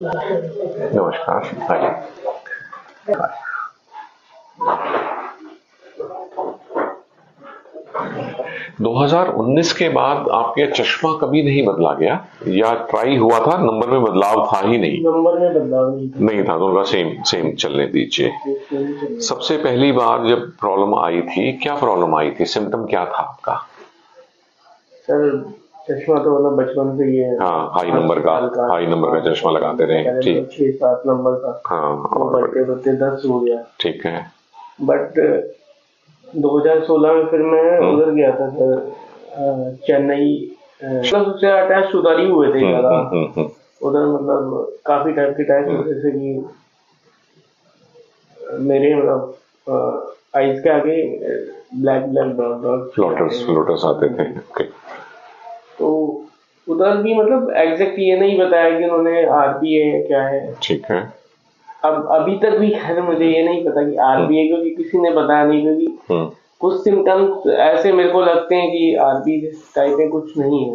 नमस्कार। आइए। 2019 के बाद आपके चश्मा कभी नहीं बदला गया या ट्राई हुआ था? नंबर में बदलाव था ही नहीं? नंबर में बदलाव नहीं था तो उनका सेम सेम चलने दीजिए। सबसे पहली बार जब प्रॉब्लम आई थी, क्या प्रॉब्लम आई थी? सिम्टम क्या था आपका? सर चश्मा तो मतलब बचपन से ही है। हाँ, हाई नंबर का चश्मा लगाते रहे। ठीक, 6-7 नंबर का। हाँ, वो बढ़ते बढ़ते 10 हो गया। ठीक है। बट 2016 में फिर मैं उधर गया था सर, चेन्नई। मतलब उससे टेस्ट उधर ही हुए थे ज्यादा। उधर मतलब काफी टाइप के टेस्ट, जैसे कि मेरे मतलब आइज के आगे black black dot dot floaters आते थे। okay. तो उधर भी मतलब एग्जैक्ट ये नहीं बताया कि उन्होंने आरबीए है क्या है। ठीक है। अब अभी तक भी खैर मुझे ये नहीं पता कि आरबीए, क्योंकि किसी ने बताया नहीं। क्योंकि कुछ सिम्टम्स ऐसे मेरे को लगते हैं कि आरबीए टाइप में कुछ नहीं है।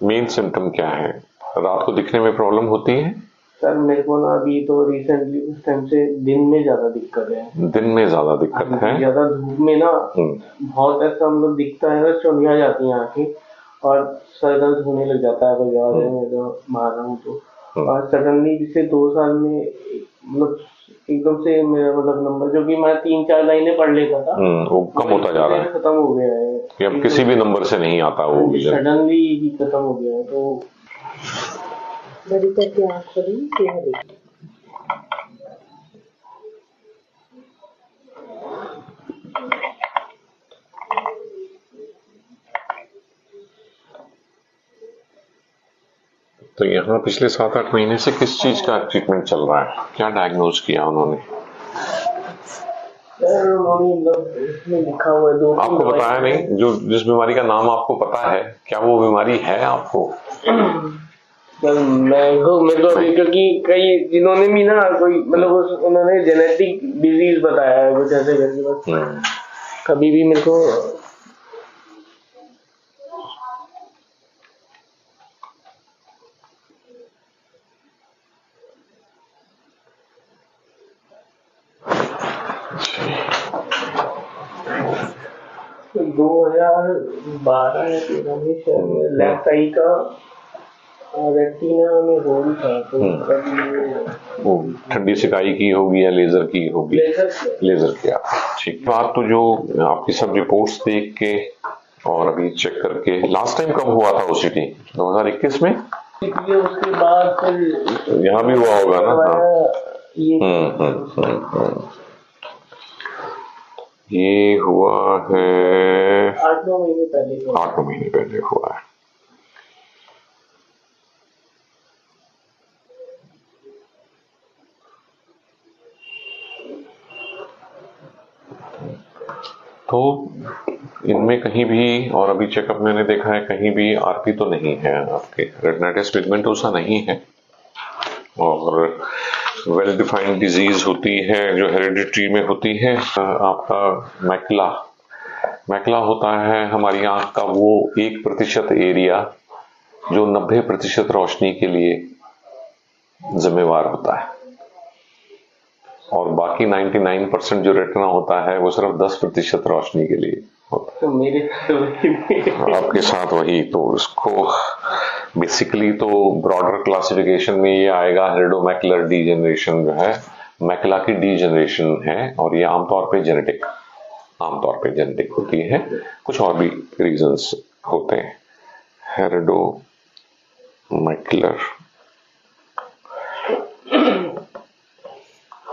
मेन सिम्टम क्या है? रात को दिखने में प्रॉब्लम होती है? सर मेरे को ना अभी तो रिसेंटली उस टाइम से दिन में ज्यादा दिक्कत है। दिन में ज्यादा दिक्कत है? ज्यादा धूप में ना बहुत ऐसा मतलब दिखता है, चौंधिया जाती है आंखें और सर दर्द होने लग जाता है अगर ज्यादा मैं तो मार रहा हूँ तो। और सडनली पिछले 2 साल में मतलब एकदम से मेरा मतलब नंबर, जो कि मैं 3-4 लाइनें पढ़ लेता था, वो कम होता जा रहा है, खत्म हो गया है कि अब किसी भी नंबर से नहीं आता वो विजन, सडनली ही खत्म हो गया है। तो बड़ी करके आँख खोली, चेहरा देखिए। तो यहाँ पिछले 7-8 महीने से किस चीज का ट्रीटमेंट चल रहा है? क्या डायग्नोज किया उन्होंने? लिखा हुआ है 2 आपको बताया नहीं? जो जिस बीमारी का नाम आपको पता है, क्या वो बीमारी है आपको? सर मेरे को अभी, क्योंकि कई जिन्होंने भी ना कोई मतलब उन्होंने जेनेटिक डिजीज बताया है कुछ ऐसे करके, बस कभी भी मेरे को तो 2012 या 13 में शायद लेफ्ट आई का रेटिना में होल था। तो वो ठंडी सिकाई की होगी या लेजर की होगी? लेजर किया। ठीक। बात तो जो आपकी सब रिपोर्ट्स देख के और अभी चेक करके, लास्ट टाइम कब हुआ था ओसीटी? 2021 में? उसके बाद फिर यहाँ भी हुआ होगा ना? ये हुआ है 8-9 महीने पहले। 8-9 महीने पहले हुआ है। तो इनमें कहीं भी, और अभी चेकअप मैंने देखा है, कहीं भी आरपी तो नहीं है आपके। रेटिनाइटिस पिगमेंटोसा नहीं है और वेल डिफाइंड डिजीज होती है जो हेरिडिटरी में होती है। आपका मैकुला होता है हमारी आंख का वो 1% एरिया जो 90% रोशनी के लिए जिम्मेवार होता है, और बाकी 99% जो रेटिना होता है वो सिर्फ 10% रोशनी के लिए होता है। तो मेरे आपके साथ वही। तो इसको बेसिकली तो ब्रॉडर क्लासिफिकेशन में ये आएगा हेरिडोमैकुलर डीजेनरेशन, जो है मैकुला की डीजेनरेशन है, और ये आमतौर पे जेनेटिक होती है। कुछ और भी रीजंस होते हैं। हेरिडोमैकुलर।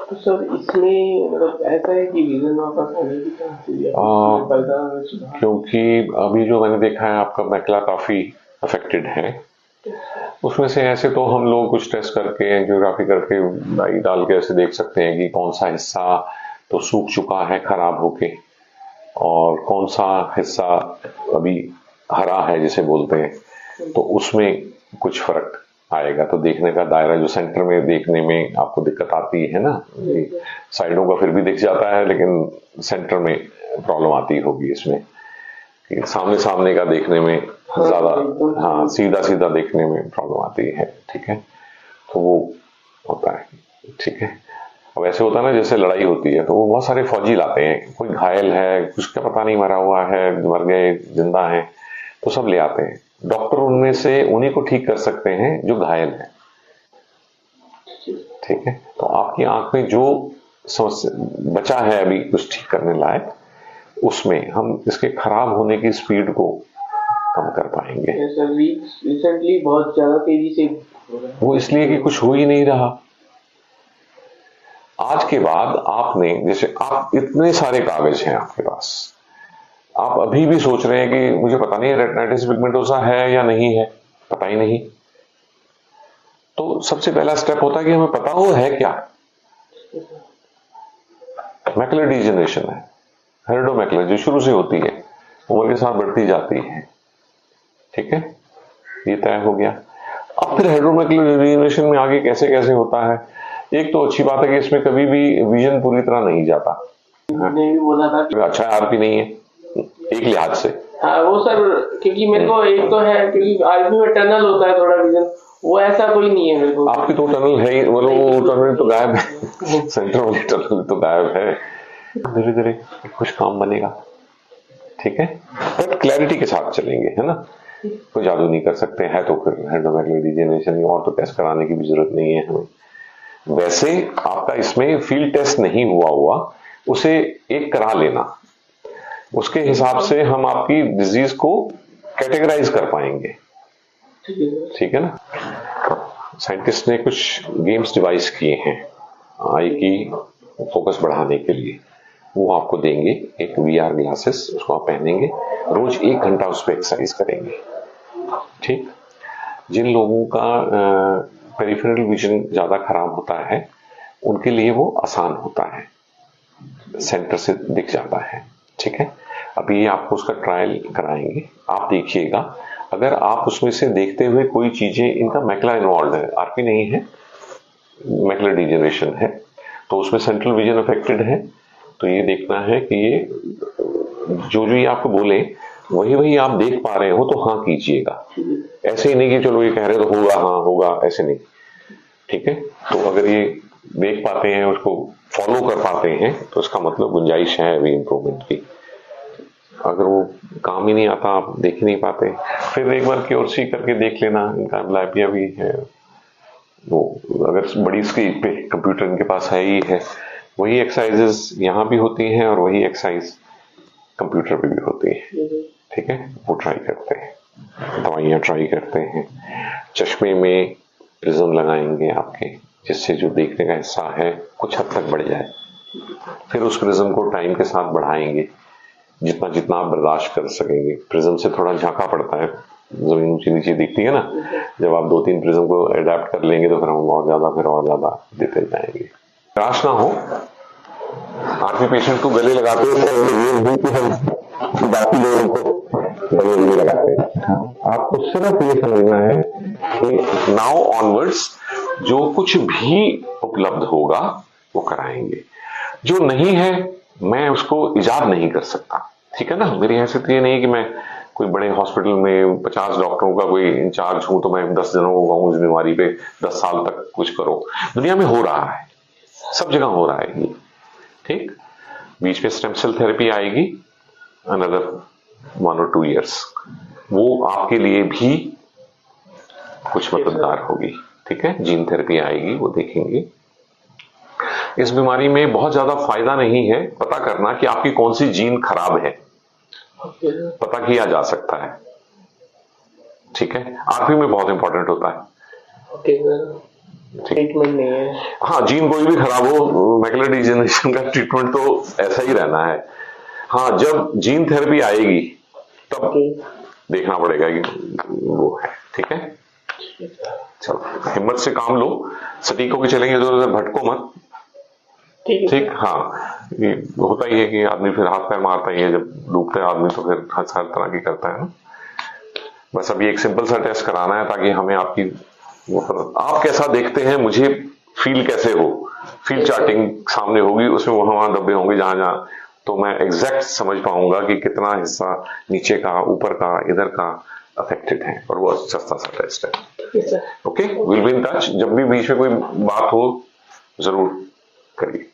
तो सर इसमें मतलब ऐसा है कि रीजन वापस आने की चांसेस, क्योंकि अभी जो मैंने देखा है आपका मैकुला काफी अफेक्टेड है। उसमें से ऐसे तो हम लोग कुछ टेस्ट करके, एंजियोग्राफी करके, डाई डाल के ऐसे देख सकते हैं कि कौन सा हिस्सा तो सूख चुका है खराब होके, और कौन सा हिस्सा अभी हरा है जिसे बोलते हैं, तो उसमें कुछ फर्क आएगा। तो देखने का दायरा, जो सेंटर में देखने में आपको दिक्कत आती है ना, साइडों का फिर भी दिख जाता है, लेकिन सेंटर में प्रॉब्लम आती होगी इसमें, कि सामने का देखने में ज्यादा, हाँ, सीधा देखने में प्रॉब्लम आती है। ठीक है। तो वो होता है, ठीक है। अब ऐसे होता है ना, जैसे लड़ाई होती है तो वो बहुत सारे फौजी लाते हैं, कोई घायल है, कुछ का पता नहीं, मरा हुआ है, मर गए, जिंदा है, तो सब ले आते हैं। डॉक्टर उनमें से उन्हीं को ठीक कर सकते हैं जो घायल है, ठीक है। तो आपकी आंख में जो समस्या बचा है अभी कुछ ठीक करने लायक, उसमें हम इसके खराब होने की स्पीड को कम कर पाएंगे। रिसेंटली बहुत ज्यादा तेजी से हो रहा है। वो इसलिए कि कुछ हो ही नहीं रहा। आज के बाद आपने, जैसे आप इतने सारे कागज हैं आपके पास, आप अभी भी सोच रहे हैं कि मुझे पता नहीं रेटिनाइटिस पिगमेंटोसा है या नहीं है, पता ही नहीं। तो सबसे पहला स्टेप होता है कि हमें पता हो है क्या। मैकुलर डिजेनरेशन है, हेरिडोमैकुलर, जो शुरू से होती है, उम्र के साथ बढ़ती जाती है, ठीक है, ये तय हो गया। अब फिर हेरिडोमैकुलर डिजेनरेशन में आगे कैसे कैसे होता है। एक तो अच्छी बात है कि इसमें कभी भी विजन पूरी तरह नहीं जाता। मैंने भी बोला था कि अच्छा आरपी नहीं है एक लिहाज से। हाँ वो सर, क्योंकि मेरे को एक तो है क्योंकि आरपी में टनल होता है थोड़ा विजन, वो ऐसा कोई नहीं है मेरे को। आपकी तो टनल है ही, मतलब वो टनल तो गायब है, सेंटर वाली टनल तो गायब है। धीरे धीरे कुछ काम बनेगा, ठीक है, पर क्लैरिटी के साथ चलेंगे, है ना। कोई जादू नहीं कर सकते हैं तो फिर हेरिडोमैकुलर डिजेनरेशन और तो टेस्ट कराने की भी जरूरत नहीं है हमें। वैसे आपका इसमें फील्ड टेस्ट नहीं हुआ उसे एक करा लेना, उसके हिसाब से हम आपकी डिजीज को कैटेगराइज कर पाएंगे, ठीक है ना। साइंटिस्ट ने कुछ गेम्स डिवाइस किए हैं आई की फोकस बढ़ाने के लिए, वो आपको देंगे, एक वीआर ग्लासेस, उसको आप पहनेंगे, रोज 1 घंटा उस पर एक्सरसाइज करेंगे, ठीक। जिन लोगों का पेरिफेरल विजन ज्यादा खराब होता है उनके लिए वो आसान होता है, सेंटर से दिख जाता है, ठीक है। अभी आपको उसका ट्रायल कराएंगे, आप देखिएगा, अगर आप उसमें से देखते हुए कोई चीजें, इनका मैकुला इन्वॉल्व है, आरपी नहीं है, मैकुलर डिजेनरेशन है, तो उसमें सेंट्रल विजन अफेक्टेड है, तो ये देखना है कि ये जो ये आपको बोले वही वही आप देख पा रहे हो तो हाँ कीजिएगा। ऐसे ही नहीं कि चलो ये कह रहे तो होगा, हाँ होगा, ऐसे नहीं, ठीक है। तो अगर ये देख पाते हैं, उसको फॉलो कर पाते हैं, तो इसका मतलब गुंजाइश है अभी इम्प्रूवमेंट की। अगर वो काम ही नहीं आता, आप देख ही नहीं पाते, फिर एक बार क्योरसी करके देख लेना, इनका एम्ब्लाइपिया भी है, वो अगर बड़ी स्क्रीन पे कंप्यूटर इनके पास है ही है, वही एक्सरसाइजेस यहाँ भी होती हैं और वही एक्सरसाइज कंप्यूटर पे भी होती है, ठीक है। वो ट्राई करते हैं, दवाइयाँ ट्राई करते हैं, चश्मे में प्रिज्म लगाएंगे आपके, जिससे जो देखने का हिस्सा है कुछ हद तक बढ़ जाए, फिर उस प्रिज्म को टाइम के साथ बढ़ाएंगे जितना जितना आप बर्दाश्त कर सकेंगे। प्रिज्म से थोड़ा झांका पड़ता है, जमीन ऊंची नीचे दिखती है ना, जब आप 2-3 प्रिज्म को अडेप्ट कर लेंगे तो फिर हम और ज्यादा देते जाएंगे। निराश ना हो, आरपी पेशेंट को गले लगाते हैं, बाकी लोगों को गले नहीं लगाते। आपको सिर्फ ये समझना है कि नाउ ऑनवर्ड्स जो कुछ भी उपलब्ध होगा वो कराएंगे, जो नहीं है मैं उसको इजाद नहीं कर सकता, ठीक है ना। मेरी हैसियत ये नहीं है कि मैं कोई बड़े हॉस्पिटल में 50 डॉक्टरों का कोई इंचार्ज हूं तो मैं 10 जनों को कहूं इस बीमारी पे 10 साल तक कुछ करो। दुनिया में हो रहा है, सब जगह हो रहा है ये, ठीक। बीच में स्टेम सेल थेरेपी आएगी, अनदर 1 or 2 years, वो आपके लिए भी कुछ मददगार होगी, ठीक है। जीन थेरेपी आएगी, वो देखेंगे। इस बीमारी में बहुत ज्यादा फायदा नहीं है पता करना कि आपकी कौन सी जीन खराब है, पता किया जा सकता है, ठीक है। आरपी में बहुत इंपॉर्टेंट होता है, ट्रीटमेंट नहीं है। हाँ, जीन कोई भी खराब हो, मैकुलर डिजेनरेशन का ट्रीटमेंट तो ऐसा ही रहना है। हाँ, जब जीन थेरेपी आएगी तब देखना पड़ेगा कि वो है, ठीक है। चलो हिम्मत से काम लो, सटीक होकर चलेंगे, इधर भटको मत, ठीक। हाँ, ये होता ही है कि आदमी फिर हाथ पैर मारता ही है, जब डूबता है आदमी तो फिर हर तरह की करता है ना। बस अभी एक सिंपल सा टेस्ट कराना है ताकि हमें आपकी आप कैसा देखते हैं, मुझे फील कैसे हो, फील चार्टिंग सामने होगी, उसमें वहां धब्बे होंगे जहां जहां, तो मैं एग्जैक्ट समझ पाऊंगा कि कितना हिस्सा नीचे का, ऊपर का, इधर का अफेक्टेड है, और वो सस्ता सा टेस्ट है। Okay sir. Okay, will be in touch. जब भी बीच में कोई बात हो जरूर करिए।